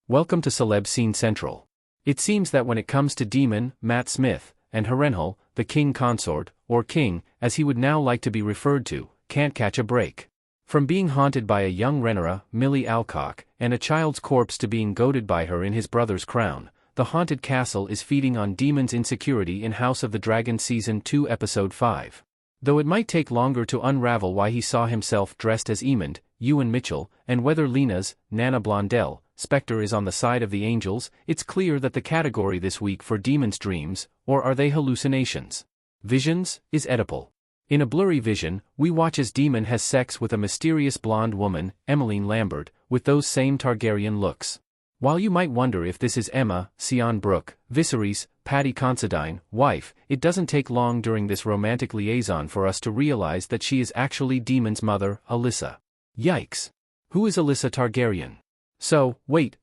Welcome to Celeb Scene Central. It seems that when it comes to Daemon, Matt Smith, and Harrenhal, the king consort, or king, as he would now like to be referred to, can't catch a break. From being haunted by a young Rhaenyra, Millie Alcock, and a child's corpse to being goaded by her in his brother's crown, the haunted castle is feeding on Daemon's insecurity in House of the Dragon Season 2 Episode 5. Though it might take longer to unravel why he saw himself dressed as Aemond, Ewan Mitchell, and whether Lena's, Nana Blondell, Spectre is on the side of the angels, it's clear that the category this week for Daemon's dreams, or are they hallucinations? Visions, is Oedipal. In a blurry vision, we watch as Daemon has sex with a mysterious blonde woman, Emmeline Lambert, with those same Targaryen looks. While you might wonder if this is Aemma, Sion Brooke, Viserys, Paddy Considine, wife, it doesn't take long during this romantic liaison for us to realize that she is actually Daemon's mother, Alyssa. Yikes! Who is Alyssa Targaryen? So, wait,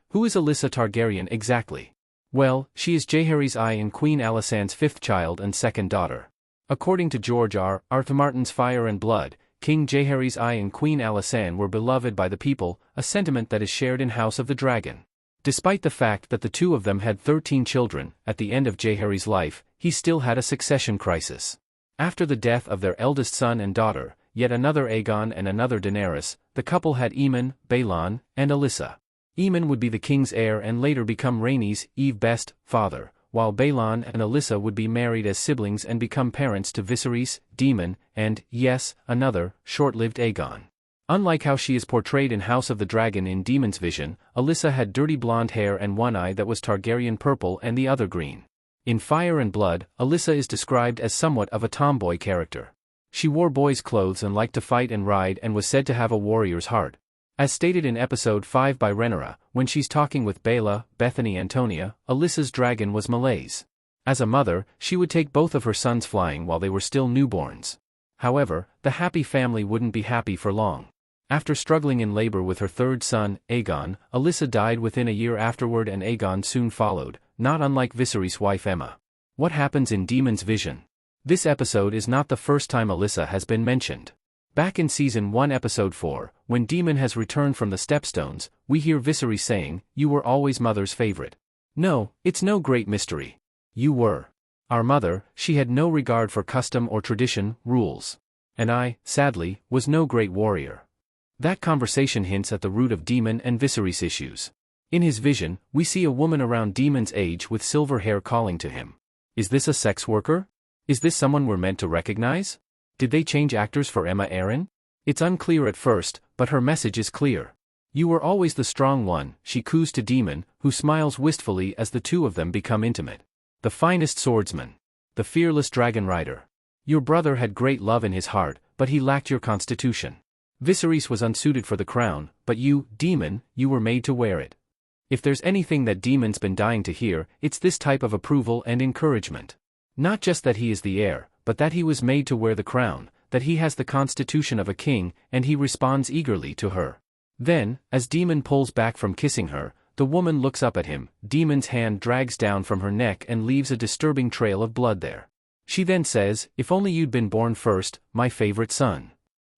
who is Alyssa Targaryen exactly? Well, she is Jaehaerys I and Queen Alysanne's fifth child and second daughter. According to George R. R. Martin's Fire and Blood, King Jaehaerys I and Queen Alysanne were beloved by the people, a sentiment that is shared in House of the Dragon. Despite the fact that the two of them had 13 children, at the end of Jaehaerys' life, he still had a succession crisis. After the death of their eldest son and daughter, yet another Aegon and another Daenerys, the couple had Aemon, Balon, and Alyssa. Aemon would be the king's heir and later become Rhaenys, Eve Best, father, while Balon and Alyssa would be married as siblings and become parents to Viserys, Daemon, and, yes, another, short-lived Aegon. Unlike how she is portrayed in House of the Dragon in Daemon's vision, Alyssa had dirty blonde hair and one eye that was Targaryen purple and the other green. In Fire and Blood, Alyssa is described as somewhat of a tomboy character. She wore boys' clothes and liked to fight and ride and was said to have a warrior's heart. As stated in Episode 5 by Rhaenyra, when she's talking with Baela, Bethany Antonia, Alyssa's dragon was Maleys. As a mother, she would take both of her sons flying while they were still newborns. However, the happy family wouldn't be happy for long. After struggling in labor with her third son, Aegon, Alyssa died within a year afterward and Aegon soon followed, not unlike Viserys' wife Aemma. What happens in Daemon's vision? This episode is not the first time Alyssa has been mentioned. Back in Season 1 Episode 4, when Daemon has returned from the Stepstones, we hear Viserys saying, "You were always mother's favorite." No, it's no great mystery. You were. Our mother, she had no regard for custom or tradition, rules. And I, sadly, was no great warrior. That conversation hints at the root of Daemon and Viserys' issues. In his vision, we see a woman around Daemon's age with silver hair calling to him. Is this a sex worker? Is this someone we're meant to recognize? Did they change actors for Aemma Arryn? It's unclear at first, but her message is clear. You were always the strong one, she coos to Daemon, who smiles wistfully as the two of them become intimate. The finest swordsman. The fearless dragon rider. Your brother had great love in his heart, but he lacked your constitution. Viserys was unsuited for the crown, but you, Daemon, you were made to wear it. If there's anything that Daemon's been dying to hear, it's this type of approval and encouragement. Not just that he is the heir, but that he was made to wear the crown, that he has the constitution of a king, and he responds eagerly to her. Then, as Daemon pulls back from kissing her, the woman looks up at him, Daemon's hand drags down from her neck and leaves a disturbing trail of blood there. She then says, "If only you'd been born first, my favorite son."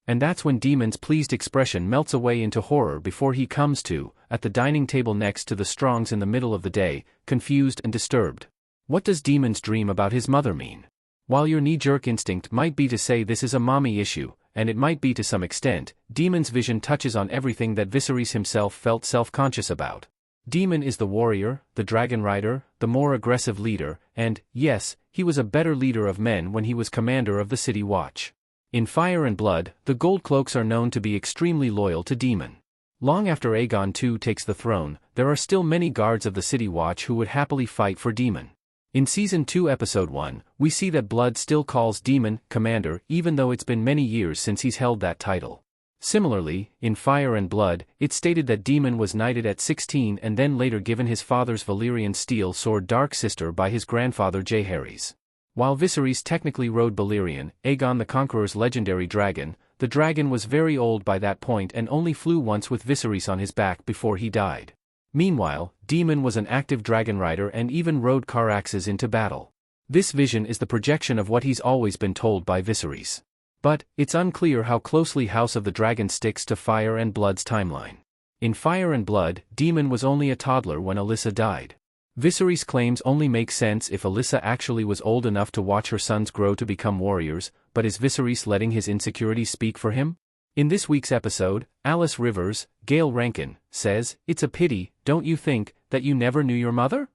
And that's when Daemon's pleased expression melts away into horror before he comes to, at the dining table next to the Strongs in the middle of the day, confused and disturbed. What does Daemon's dream about his mother mean? While your knee-jerk instinct might be to say this is a mommy issue, and it might be to some extent, Daemon's vision touches on everything that Viserys himself felt self-conscious about. Daemon is the warrior, the dragon rider, the more aggressive leader, and, yes, he was a better leader of men when he was commander of the City Watch. In Fire and Blood, the Goldcloaks are known to be extremely loyal to Daemon. Long after Aegon II takes the throne, there are still many guards of the City Watch who would happily fight for Daemon. In Season 2 Episode 1, we see that Blood still calls Daemon commander even though it's been many years since he's held that title. Similarly, in Fire and Blood, it's stated that Daemon was knighted at 16 and then later given his father's Valyrian steel sword Dark Sister by his grandfather Jaehaerys. While Viserys technically rode Balerion, Aegon the Conqueror's legendary dragon, the dragon was very old by that point and only flew once with Viserys on his back before he died. Meanwhile, Daemon was an active dragon rider and even rode Caraxes into battle. This vision is the projection of what he's always been told by Viserys. But, it's unclear how closely House of the Dragon sticks to Fire and Blood's timeline. In Fire and Blood, Daemon was only a toddler when Alyssa died. Viserys' claims only make sense if Alyssa actually was old enough to watch her sons grow to become warriors, but is Viserys letting his insecurities speak for him? In this week's episode, Alice Rivers, Gale Rankin, says, "It's a pity, don't you think, that you never knew your mother?"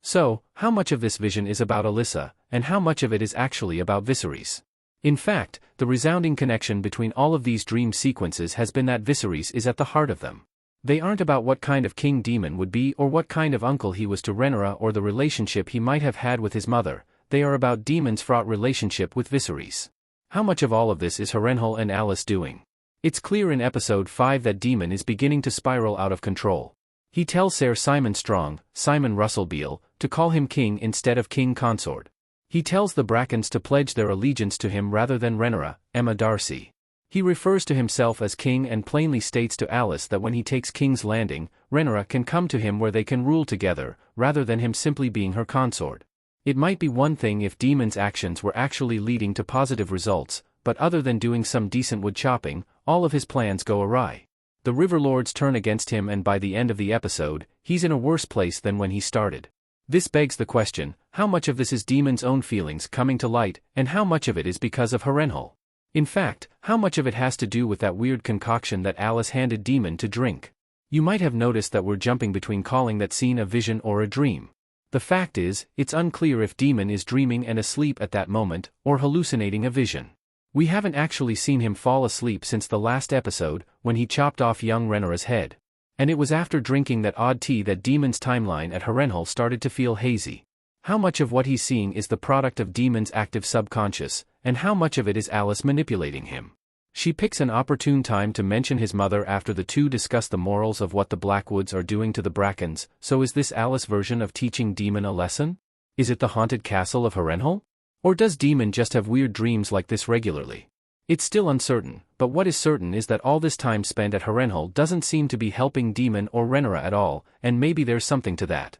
So, how much of this vision is about Alyssa, and how much of it is actually about Viserys? In fact, the resounding connection between all of these dream sequences has been that Viserys is at the heart of them. They aren't about what kind of king Daemon would be or what kind of uncle he was to Rhaenyra or the relationship he might have had with his mother. They are about Daemon's fraught relationship with Viserys. How much of all of this is Harrenhal and Alice doing? It's clear in episode 5 that Daemon is beginning to spiral out of control. He tells Ser Simon Strong, Simon Russell Beale, to call him king instead of king consort. He tells the Brackens to pledge their allegiance to him rather than Rhaenyra, Emma Darcy. He refers to himself as king and plainly states to Alice that when he takes King's Landing, Rhaenyra can come to him where they can rule together, rather than him simply being her consort. It might be one thing if Daemon's actions were actually leading to positive results, but other than doing some decent wood chopping, all of his plans go awry. The Riverlords turn against him and by the end of the episode, he's in a worse place than when he started. This begs the question, how much of this is Daemon's own feelings coming to light, and how much of it is because of Harrenhal? In fact, how much of it has to do with that weird concoction that Alice handed Daemon to drink? You might have noticed that we're jumping between calling that scene a vision or a dream. The fact is, it's unclear if Daemon is dreaming and asleep at that moment, or hallucinating a vision. We haven't actually seen him fall asleep since the last episode, when he chopped off young Rhaenyra's head. And it was after drinking that odd tea that Daemon's timeline at Harrenhal started to feel hazy. How much of what he's seeing is the product of Daemon's active subconscious, and how much of it is Alice manipulating him? She picks an opportune time to mention his mother after the two discuss the morals of what the Blackwoods are doing to the Brackens, so is this Alice version of teaching Daemon a lesson? Is it the haunted castle of Harrenhal? Or does Daemon just have weird dreams like this regularly? It's still uncertain, but what is certain is that all this time spent at Harrenhal doesn't seem to be helping Daemon or Rhaenyra at all, and maybe there's something to that.